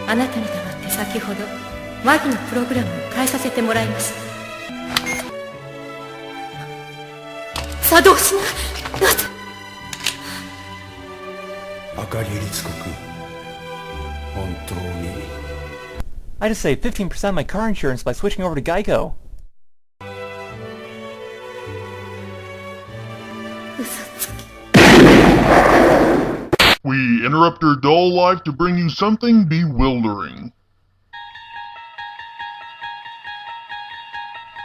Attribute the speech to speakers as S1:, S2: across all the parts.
S1: あなたに代わって先ほどマギのプログラムを変えさせてもらいました。作動しない。なぜ。
S2: 赤木律子君、本当に。
S3: I just saved 15% on my car insurance by switching over to Geico.
S1: 嘘つき。
S4: We interrupt your dull life to bring you something bewildering.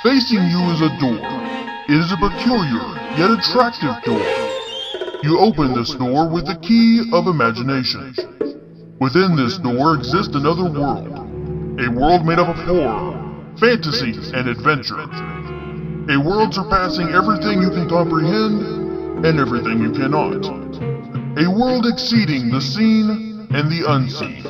S4: Facing you is a door. It is a peculiar, yet attractive door. You open this door with the key of imagination. Within this door exists another world. A world made up of horror, fantasy, and adventure. A world surpassing everything you can comprehend and everything you cannot. A world exceeding the seen and the unseen.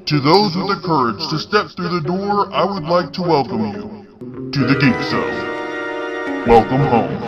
S4: To those with the courage to step through the door, I would like to welcome you to the Geek Zone. Welcome home.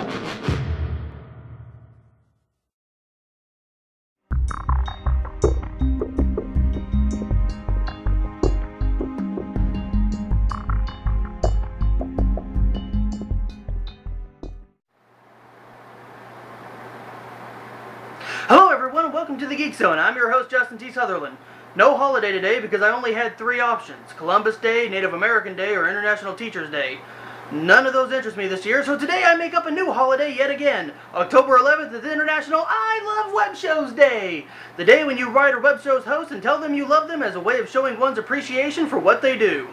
S5: Hello everyone, welcome to the Geek Zone. I'm your host Justin T. Sutherland. No holiday today because I only had 3 options: Columbus Day, Native American Day, or International Teachers Day. None of those interest me this year, so today I make up a new holiday yet again. October 11th is International I Love Web Shows Day. The day when you write a web show's host and tell them you love them as a way of showing one's appreciation for what they do.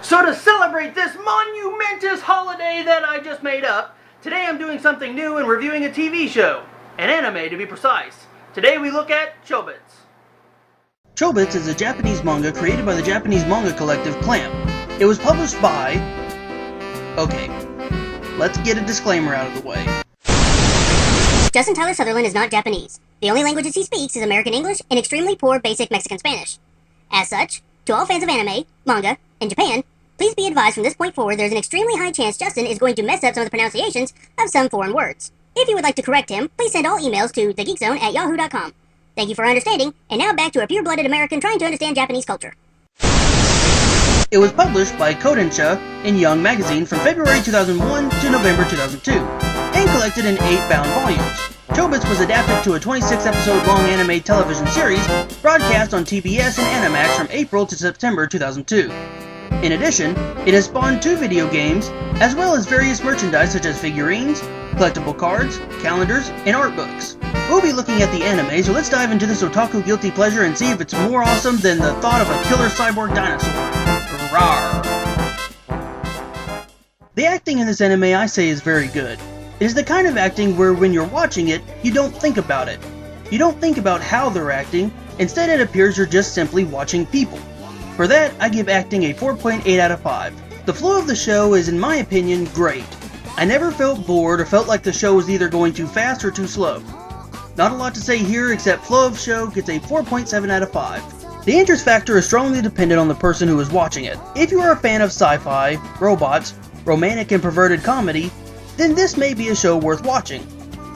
S5: So to celebrate this monumentous holiday that I just made up, today I'm doing something new and reviewing a TV show. An anime, to be precise. Today we look at Chobits.
S6: Chobits is a Japanese manga created by the Japanese manga collective Clamp. It was published by... Okay, let's get a disclaimer out of the way.
S7: Justin Tyler Sutherland is not Japanese. The only languages he speaks is American English and extremely poor basic Mexican Spanish. As such, to all fans of anime, manga, and Japan, please be advised from this point forward there's an extremely high chance Justin is going to mess up some of the pronunciations of some foreign words. If you would like to correct him, please send all emails to thegeekzone@yahoo.com. Thank you for understanding, and now back to a pure-blooded American trying to understand Japanese culture.
S6: It was published by Kodansha in Young Magazine from February 2001 to November 2002, and collected in 8 bound volumes. Chobits was adapted to a 26-episode-long anime television series broadcast on TBS and Animax from April to September 2002. In addition, it has spawned 2 video games, as well as various merchandise such as figurines, collectible cards, calendars, and art books. We'll be looking at the anime, so let's dive into this otaku guilty pleasure and see if it's more awesome than the thought of a killer cyborg dinosaur. Rawr! The acting in this anime, I say, is very good. It is the kind of acting where when you're watching it, you don't think about it. You don't think about how they're acting, instead it appears you're just simply watching people. For that, I give acting a 4.8 out of 5. The flow of the show is, in my opinion, great. I never felt bored or felt like the show was either going too fast or too slow. Not a lot to say here except flow of show gets a 4.7 out of 5. The interest factor is strongly dependent on the person who is watching it. If you are a fan of sci-fi, robots, romantic and perverted comedy, then this may be a show worth watching.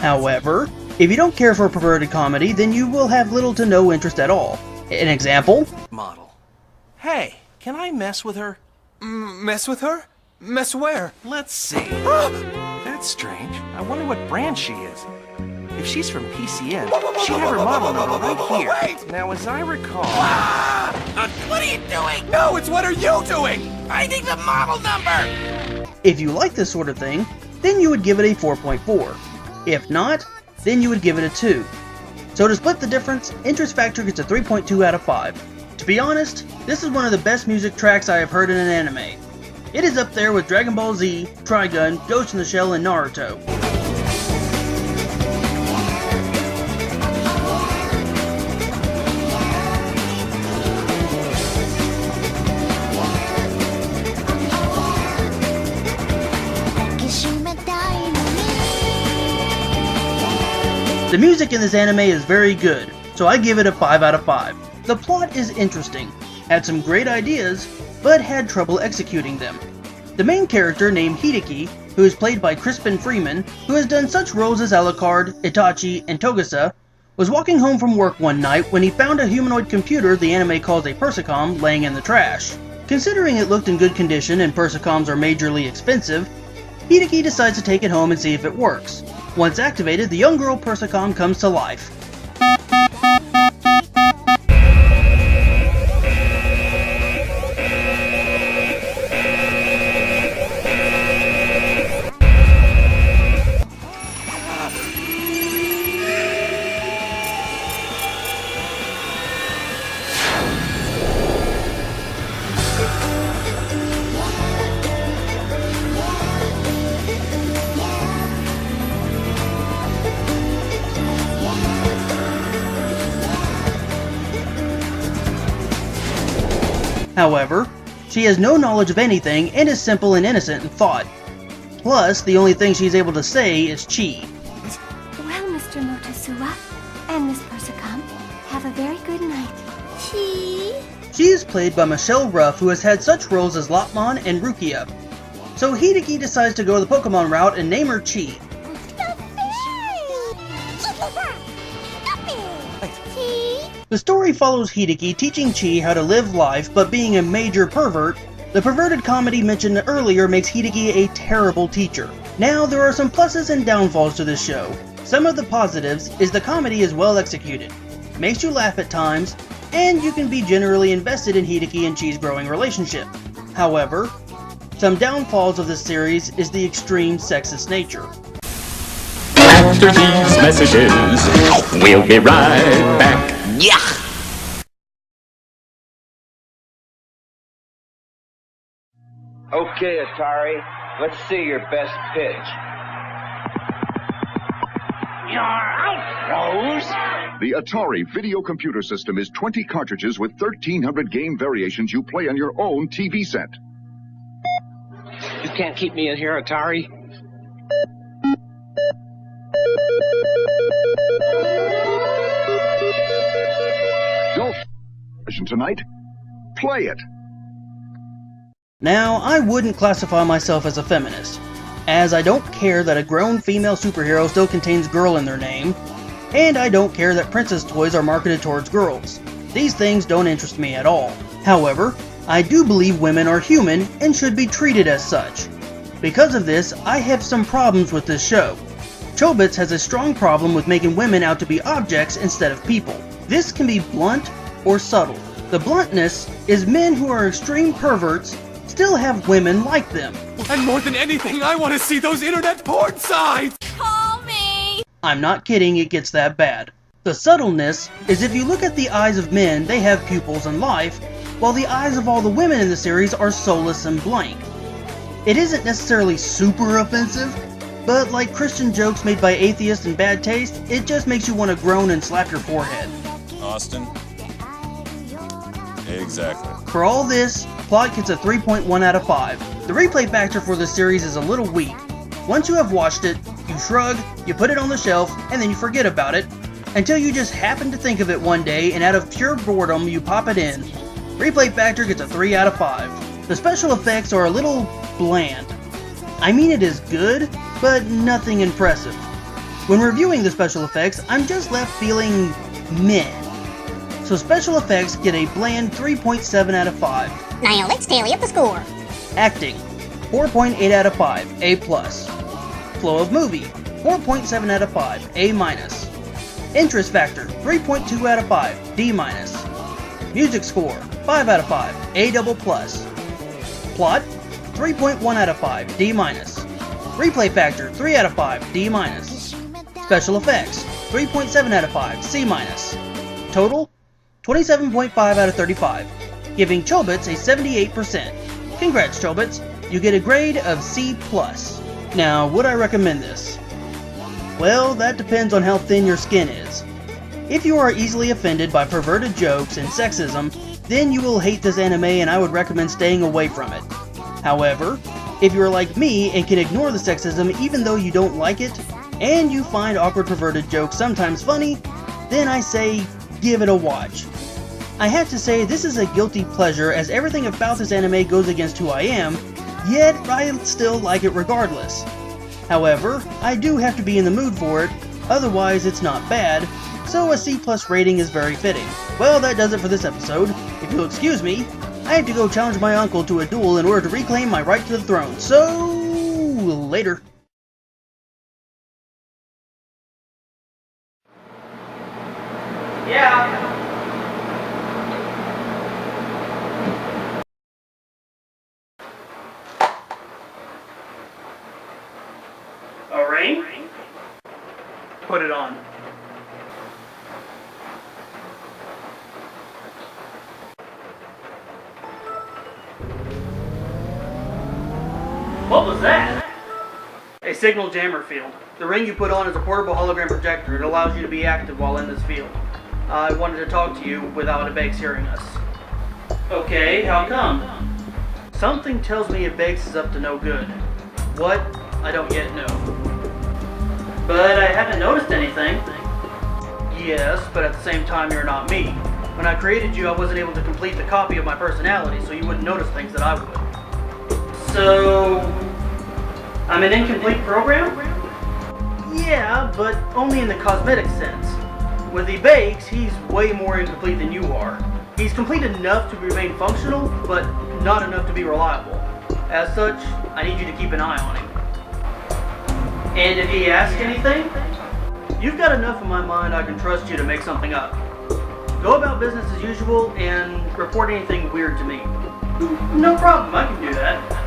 S6: However, if you don't care for perverted comedy, then you will have little to no interest at all. An example?
S8: Model. Hey, can I mess with her? Mess with her? Mess where? Let's see. That's strange. I wonder what brand she is. If she's from PCN, she'd have her model number right here. Wait! Now, as I recall...
S9: What are you doing? No, it's what are you doing? I need the model number!
S6: If you like this sort of thing, then you would give it a 4.4. If not, then you would give it a 2. So to split the difference, interest factor gets a 3.2 out of 5. To be honest, this is one of the best music tracks I have heard in an anime. It is up there with Dragon Ball Z, Trigun, Ghost in the Shell, and Naruto. The music in this anime is very good, so I give it a 5 out of 5. The plot is interesting, had some great ideas, but had trouble executing them. The main character, named Hideki, who is played by Crispin Freeman, who has done such roles as Alucard, Itachi, and Togusa, was walking home from work one night when he found a humanoid computer the anime calls a Persicom laying in the trash. Considering it looked in good condition and Persicoms are majorly expensive, Hideki decides to take it home and see if it works. Once activated, the young girl Persicom comes to life. However, she has no knowledge of anything and is simple and innocent in thought. Plus, the only thing she's able to say is chi.
S10: Well, Mr. Motosuwa and Miss Persicom, have a very good night. Chi?
S6: She is played by Michelle Ruff, who has had such roles as Lopmon and Rukia. So Hideki decides to go the Pokemon route and name her Chi. The story follows Hideki teaching Chi how to live life, but being a major pervert, the perverted comedy mentioned earlier makes Hideki a terrible teacher. Now, there are some pluses and downfalls to this show. Some of the positives is the comedy is well executed, makes you laugh at times, and you can be generally invested in Hideki and Chi's growing relationship. However, some downfalls of this series is the extreme sexist nature.
S11: After these messages, we'll be right back. Yeah!
S12: Okay, Atari, let's see your best pitch.
S9: You're out, Rose!
S13: The Atari video computer system is 20 cartridges with 1,300 game variations you play on your own TV set.
S12: You can't keep me in here, Atari.
S13: Don't tonight. Play it.
S6: Now, I wouldn't classify myself as a feminist, as I don't care that a grown female superhero still contains girl in their name, and I don't care that princess toys are marketed towards girls. These things don't interest me at all. However, I do believe women are human and should be treated as such. Because of this, I have some problems with this show. Chobits has a strong problem with making women out to be objects instead of people. This can be blunt or subtle. The bluntness is men who are extreme perverts still have women like them.
S8: And more than anything, I want to see those internet porn sites!
S10: Call me!
S6: I'm not kidding, it gets that bad. The subtleness is if you look at the eyes of men, they have pupils and life, while the eyes of all the women in the series are soulless and blank. It isn't necessarily super offensive, but like Christian jokes made by atheists and bad taste, it just makes you want to groan and slap your forehead.
S14: Austin? Exactly.
S6: For all this, plot gets a 3.1 out of 5. The replay factor for this series is a little weak. Once you have watched it, you shrug, you put it on the shelf, and then you forget about it, until you just happen to think of it one day and out of pure boredom you pop it in. Replay factor gets a 3 out of 5. The special effects are a little bland. I mean, it is good, but nothing impressive. When reviewing the special effects, I'm just left feeling meh. So special effects get a bland 3.7 out of 5.
S7: Now let's tally up the score.
S6: Acting, 4.8 out of 5, A+. Flow of movie, 4.7 out of 5, A-. Interest factor, 3.2 out of 5, D-. Music score, 5 out of 5, A++. Plot, 3.1 out of 5, D-. Replay factor, 3 out of 5, D-. Special effects, 3.7 out of 5, C-. Total, 27.5 out of 35, giving Chobits a 78%. Congrats, Chobits! You get a grade of C+. Now, would I recommend this? Well, that depends on how thin your skin is. If you are easily offended by perverted jokes and sexism, then you will hate this anime and I would recommend staying away from it. However, if you are like me and can ignore the sexism even though you don't like it, and you find awkward perverted jokes sometimes funny, then I say give it a watch. I have to say this is a guilty pleasure as everything about this anime goes against who I am, yet I still like it regardless. However, I do have to be in the mood for it, otherwise it's not bad, so a C+ rating is very fitting. Well, that does it for this episode. If you'll excuse me, I have to go challenge my uncle to a duel in order to reclaim my right to the throne, so later.
S5: Yeah. A ring? Put it on. What was that? A signal jammer field. The ring you put on is a portable hologram projector. It allows you to be active while in this field. I wanted to talk to you without Abex hearing us. Okay, how come? Something tells me Abex is up to no good. What? I don't yet know. But I haven't noticed anything. Yes, but at the same time you're not me. When I created you, I wasn't able to complete the copy of my personality, so you wouldn't notice things that I would. So, I'm an incomplete program? Yeah, but only in the cosmetic sense. With the Bakes, he's way more incomplete than you are. He's complete enough to remain functional, but not enough to be reliable. As such, I need you to keep an eye on him. And if he asks anything, you've got enough in my mind I can trust you to make something up. Go about business as usual and report anything weird to me. No problem, I can do that.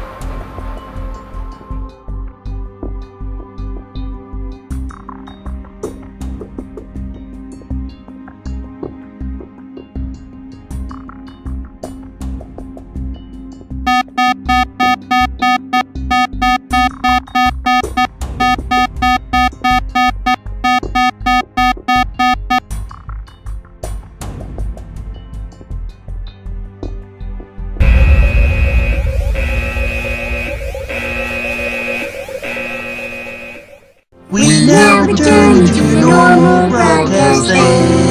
S14: We now return to normal broadcasting.